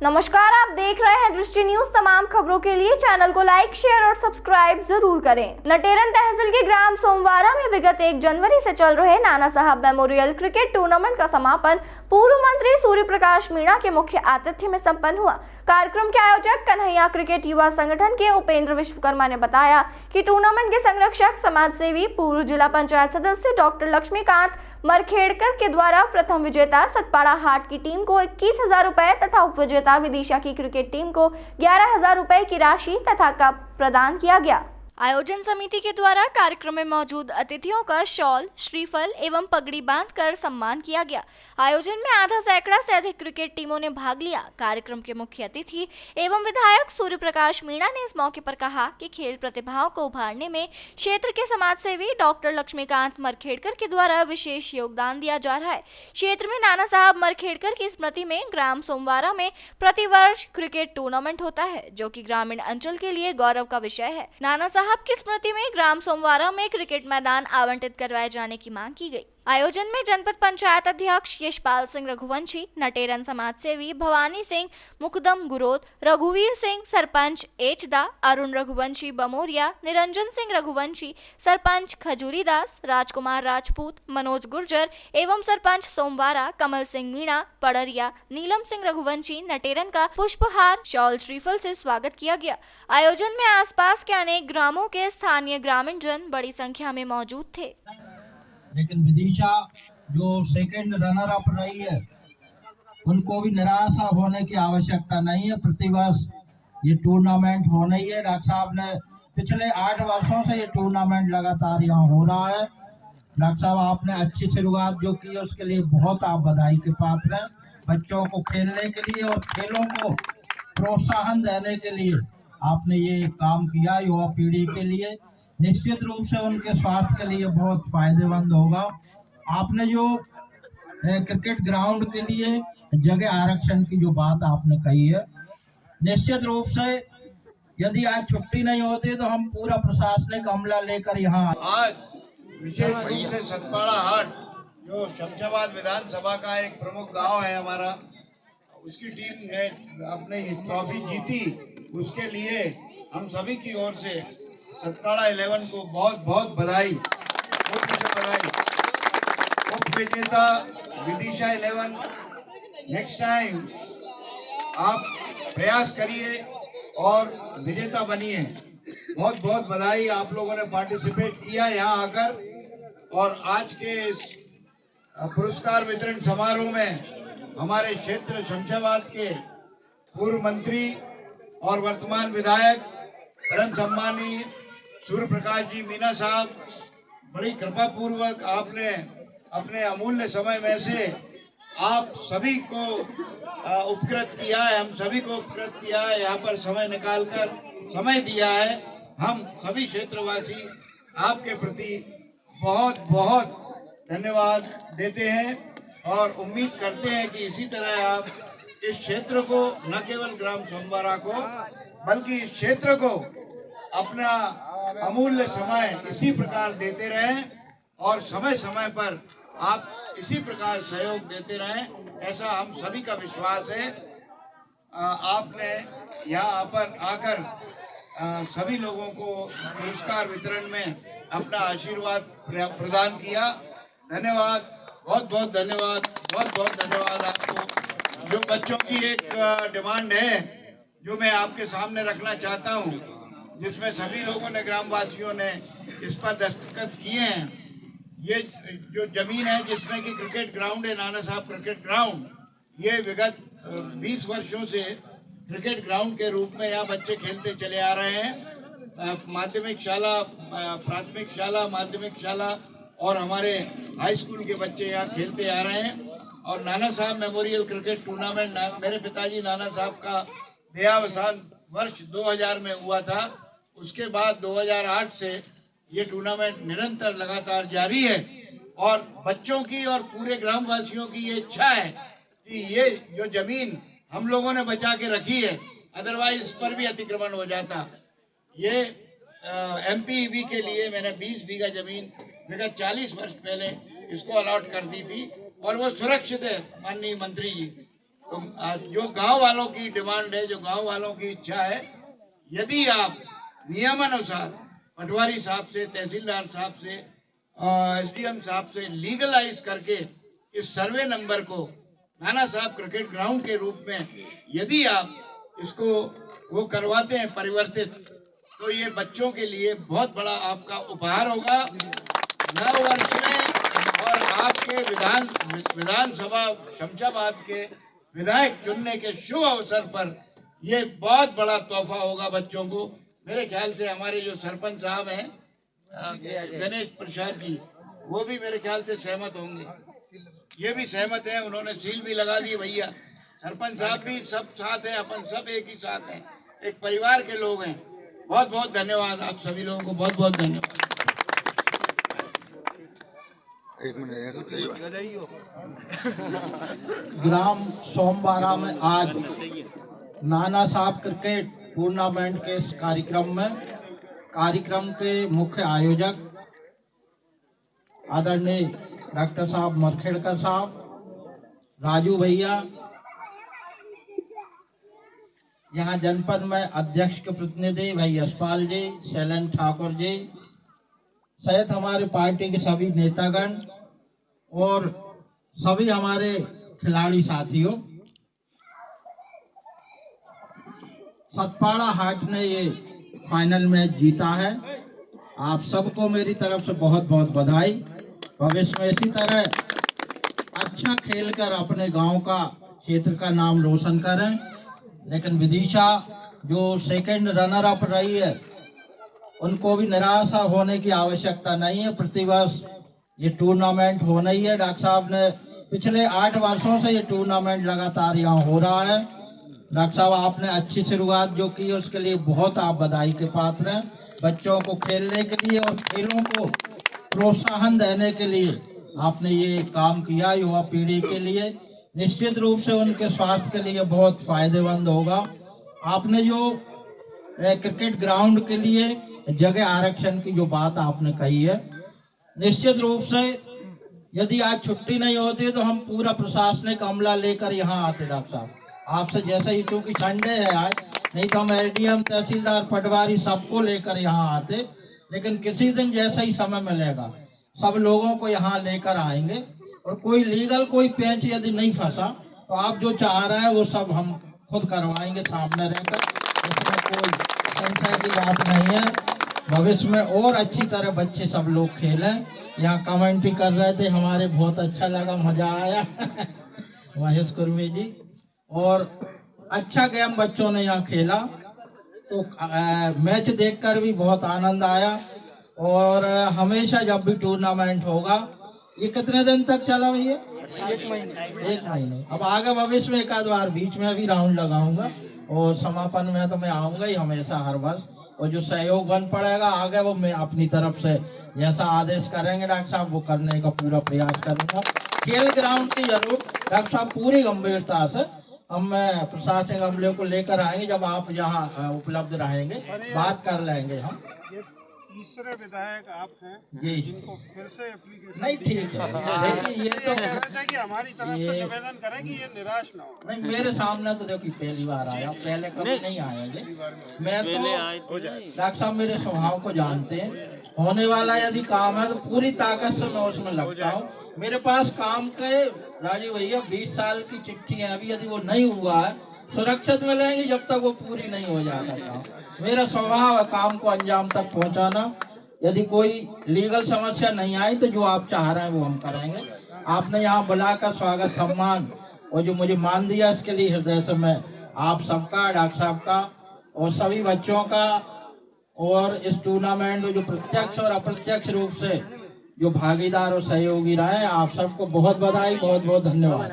नमस्कार, आप देख रहे हैं दृष्टि न्यूज। तमाम खबरों के लिए चैनल को लाइक, शेयर और सब्सक्राइब जरूर करें। नटेरन तहसील के ग्राम सोमवारा में विगत 1 जनवरी से चल रहे नाना साहब मेमोरियल क्रिकेट टूर्नामेंट का समापन पूर्व मंत्री सूर्य प्रकाश मीणा के मुख्य आतिथ्य में संपन्न हुआ। कार्यक्रम के आयोजक कन्हैया क्रिकेट युवा संगठन के उपेंद्र विश्वकर्मा ने बताया कि टूर्नामेंट के संरक्षक समाज सेवी पूर्व जिला पंचायत सदस्य डॉक्टर लक्ष्मीकांत मरखेड़कर के द्वारा प्रथम विजेता सतपाड़ा हाट की टीम को 21,000 रुपए तथा उप विजेता विदिशा की क्रिकेट टीम को 11,000 रुपए की राशि तथा कप प्रदान किया गया। आयोजन समिति के द्वारा कार्यक्रम में मौजूद अतिथियों का शॉल, श्रीफल एवं पगड़ी बांधकर सम्मान किया गया। आयोजन में आधा सैकड़ा से अधिक क्रिकेट टीमों ने भाग लिया। कार्यक्रम के मुख्य अतिथि एवं विधायक सूर्य प्रकाश मीणा ने इस मौके पर कहा कि खेल प्रतिभाओं को उभारने में क्षेत्र के समाज सेवी डॉक्टर लक्ष्मीकांत मरखेड़कर के द्वारा विशेष योगदान दिया जा रहा है। क्षेत्र में नाना साहब मरखेड़कर की स्मृति में ग्राम सोमवारा में प्रतिवर्ष क्रिकेट टूर्नामेंट होता है, जो कि ग्रामीण अंचल के लिए गौरव का विषय है। नाना साहब की स्मृति में ग्राम सोमवारा में क्रिकेट मैदान आवंटित करवाए जाने की मांग की गई। आयोजन में जनपद पंचायत अध्यक्ष यशपाल सिंह रघुवंशी, नटेरन समाज सेवी भवानी सिंह मुकदम गुरोद, रघुवीर सिंह सरपंच एचदा, अरुण रघुवंशी बमोरिया, निरंजन सिंह रघुवंशी, सरपंच खजूरीदास, राजकुमार राजपूत, मनोज गुर्जर एवं सरपंच सोमवारा कमल सिंह मीणा, पड़रिया, नीलम सिंह रघुवंशी, नटेरन का पुष्पहार, शॉल, श्रीफल से स्वागत किया गया। आयोजन में आसपास के अनेक ग्रामों के स्थानीय ग्रामीण जन बड़ी संख्या में मौजूद थे। लेकिन विदिशा जो सेकंड रनर अप रही है, उनको भी निराशा होने की आवश्यकता नहीं है। प्रतिवर्ष ये टूर्नामेंट होना ही है। डॉक्टर साहब ने पिछले 8 वर्षों से ये टूर्नामेंट लगातार यहाँ हो रहा है। डॉक्टर साहब, आपने अच्छी शुरुआत जो की है उसके लिए बहुत आप बधाई के पात्र हैं। बच्चों को खेलने के लिए और खेलों को प्रोत्साहन देने के लिए आपने ये काम किया। युवा पीढ़ी के लिए निश्चित रूप से उनके स्वास्थ्य के लिए बहुत फायदेमंद होगा। आपने जो क्रिकेट ग्राउंड के लिए जगह आरक्षण की जो बात आपने कही है, निश्चित रूप से यदि आज छुट्टी नहीं होती तो हम पूरा प्रशासनिक अमला लेकर यहाँ आज विशेष रूप से सतपाड़ा हाट जो शमशाबाद विधानसभा का एक प्रमुख गांव है हमारा, उसकी टीम ने अपने ये ट्रॉफी जीती। उसके लिए हम सभी की ओर से सतपाड़ा 11 को बहुत बहुत बधाई, बधाई। उप विजेता विदिशा 11, नेक्स्ट टाइम आप प्रयास करिए और विजेता बनिए। बहुत बहुत बधाई, आप लोगों ने पार्टिसिपेट किया यहाँ आकर। और आज के इस पुरस्कार वितरण समारोह में हमारे क्षेत्र शमशाबाद के पूर्व मंत्री और वर्तमान विधायक परम सम्मानीय सूर्य प्रकाश जी मीणा साहब, बड़ी कृपा पूर्वक आपने अपने अमूल्य समय में से आप सभी को उपकृत किया है, हम सभी को उपकृत किया है, यहाँ पर समय निकालकर समय दिया है। हम सभी क्षेत्रवासी आपके प्रति बहुत बहुत धन्यवाद देते हैं और उम्मीद करते हैं कि इसी तरह आप इस क्षेत्र को, न केवल ग्राम सोमवारा को बल्कि इस क्षेत्र को अपना अमूल्य समय इसी प्रकार देते रहें और समय समय पर आप इसी प्रकार सहयोग देते रहें, ऐसा हम सभी का विश्वास है। आपने यहाँ पर आकर सभी लोगों को पुरस्कार वितरण में अपना आशीर्वाद प्रदान किया। धन्यवाद, बहुत बहुत धन्यवाद, बहुत बहुत धन्यवाद आपको। जो बच्चों की एक डिमांड है जो मैं आपके सामने रखना चाहता हूँ, जिसमें सभी लोगों ने, ग्रामवासियों ने इस पर दस्तखत किए हैं। ये जो जमीन है जिसमें कि क्रिकेट ग्राउंड है, नाना साहब क्रिकेट ग्राउंड, ये विगत 20 वर्षों से क्रिकेट ग्राउंड के रूप में यहाँ बच्चे खेलते चले आ रहे हैं। माध्यमिक शाला, प्राथमिक शाला, माध्यमिक शाला और हमारे हाई स्कूल के बच्चे यहाँ खेलते आ रहे हैं। और नाना साहब मेमोरियल क्रिकेट टूर्नामेंट मेरे पिताजी नाना साहब का देहावसान वर्ष 2000 में हुआ था। उसके बाद 2008 से ये टूर्नामेंट निरंतर लगातार जारी है और बच्चों की और पूरे ग्रामवासियों की ये इच्छा है कि ये जो जमीन हम लोगों ने बचा के रखी है, अदरवाइज इस पर भी अतिक्रमण हो जाता। ये एमपीईबी के लिए मैंने 20 बीघा जमीन विगत 40 वर्ष पहले इसको अलॉट कर दी थी और वो सुरक्षित है माननीय मंत्री जी। तो जो गांव वालों की डिमांड है, जो गांव वालों की इच्छा है, यदि आप नियमानुसार पटवारी साहब से, तहसीलदार साहब से, एसडीएम साहब से लीगलाइज करके इस सर्वे नंबर को नाना साहब क्रिकेट ग्राउंड के रूप में यदि आप इसको वो करवाते हैं परिवर्तित, तो ये बच्चों के लिए बहुत बड़ा आपका उपहार होगा नव वर्ष में। और आपके विधानसभा शमशाबाद के विधायक चुनने के शुभ अवसर पर ये बहुत बड़ा तोहफा होगा बच्चों को। मेरे ख्याल से हमारे जो सरपंच साहब हैं गणेश प्रसाद जी, वो भी मेरे ख्याल से सहमत होंगे। ये भी सहमत हैं, उन्होंने सील भी लगा दी। भैया सरपंच साहब भी सब साथ हैं, अपन सब एक ही साथ हैं, एक परिवार के लोग हैं। बहुत बहुत धन्यवाद आप सभी लोगों को, बहुत बहुत धन्यवाद। ग्राम सोमवारा में आज नाना साहब क्रिकेट टूर्नामेंट के इस कार्यक्रम के मुख्य आयोजक आदरणीय डॉक्टर साहब मरखेड़कर साहब, राजू भैया, यहाँ जनपद में अध्यक्ष के प्रतिनिधि भाई यशपाल जी, शैलन ठाकुर जी सहित हमारे पार्टी के सभी नेतागण और सभी हमारे खिलाड़ी साथियों, सतपाड़ा हाट ने ये फाइनल मैच जीता है। आप सबको मेरी तरफ से बहुत बहुत बधाई। भविष्य में इसी तरह अच्छा खेलकर अपने गांव का, क्षेत्र का नाम रोशन करें। लेकिन विदिशा जो सेकंड रनर अप रही है, उनको भी निराशा होने की आवश्यकता नहीं है। प्रतिवर्ष ये टूर्नामेंट होना ही है। डॉक्टर साहब ने पिछले 8 वर्षों से ये टूर्नामेंट लगातार यहाँ हो रहा है। डॉक्टर साहब आपने अच्छी शुरुआत जो की है उसके लिए बहुत आप बधाई के पात्र हैं। बच्चों को खेलने के लिए और खेलों को प्रोत्साहन देने के लिए आपने ये काम किया। युवा पीढ़ी के लिए निश्चित रूप से उनके स्वास्थ्य के लिए बहुत फायदेमंद होगा। आपने जो क्रिकेट ग्राउंड के लिए जगह आरक्षण की जो बात आपने कही है, निश्चित रूप से यदि आज छुट्टी नहीं होती तो हम पूरा प्रशासनिक अमला लेकर यहाँ आते। डॉक्टर साहब आपसे जैसे ही, चूंकि संडे है आज, नहीं तो हम एलडीएम, तहसीलदार, पटवारी सबको लेकर यहाँ आते। लेकिन किसी दिन जैसा ही समय मिलेगा सब लोगों को यहाँ लेकर आएंगे। और कोई लीगल कोई पेंच यदि नहीं फंसा तो आप जो चाह रहे हैं वो सब हम खुद करवाएंगे सामने रहकर। इसमें कोई संशय की बात नहीं है। भविष्य में और अच्छी तरह बच्चे सब लोग खेलें। यहाँ कमेंट्री कर रहे थे, हमारे बहुत अच्छा लगा, मजा आया महेश कुर्मी जी, और अच्छा गेम बच्चों ने यहाँ खेला। तो मैच देखकर भी बहुत आनंद आया। और हमेशा जब भी टूर्नामेंट होगा, ये कितने दिन तक चला भैया? 1 महीने। अब आगे भविष्य में एक आध बार बीच में भी राउंड लगाऊंगा और समापन में तो मैं आऊंगा ही हमेशा हर वर्ष। और जो सहयोग बन पड़ेगा आगे वो मैं अपनी तरफ से जैसा आदेश करेंगे डॉक्टर साहब वो करने का पूरा प्रयास करूंगा। खेल ग्राउंड की जरूर डॉक्टर साहब पूरी गंभीरता से हम प्रशासनिक अमले को लेकर आएंगे। जब आप यहाँ उपलब्ध रहेंगे बात कर लेंगे हम। तीसरे विधायक आप हैं जी, जिनको फिर से एप्लीकेशन नहीं ठीक है। देखिए ये तो कि हमारी तरफ से निवेदन करें कि ये निराश ना हो। नहीं, मेरे सामने तो देखिए पहली बार आया, पहले कभी नहीं आया ये। मैं तो डॉक्टर साहब मेरे स्वभाव को जानते हैं। होने वाला यदि काम है तो पूरी ताकत से मैं उसमें लगता हूँ। मेरे पास काम के राजीव भैया 20 साल की चिट्ठी है, अभी यदि वो नहीं हुआ है सुरक्षित मिलेंगी जब तक वो पूरी नहीं हो जाता काम। मेरा स्वभाव है काम को अंजाम तक पहुंचाना। यदि कोई लीगल समस्या नहीं आई तो जो आप चाह रहे हैं वो हम करेंगे। आपने यहाँ बुलाकर स्वागत सम्मान और जो मुझे मान दिया इसके लिए हृदय से मैं आप सबका, डॉक्टर साहब का और सभी बच्चों का और इस टूर्नामेंट में जो प्रत्यक्ष और अप्रत्यक्ष रूप से जो भागीदार और सहयोगी रहे, आप सबको बहुत बधाई, बहुत बहुत धन्यवाद।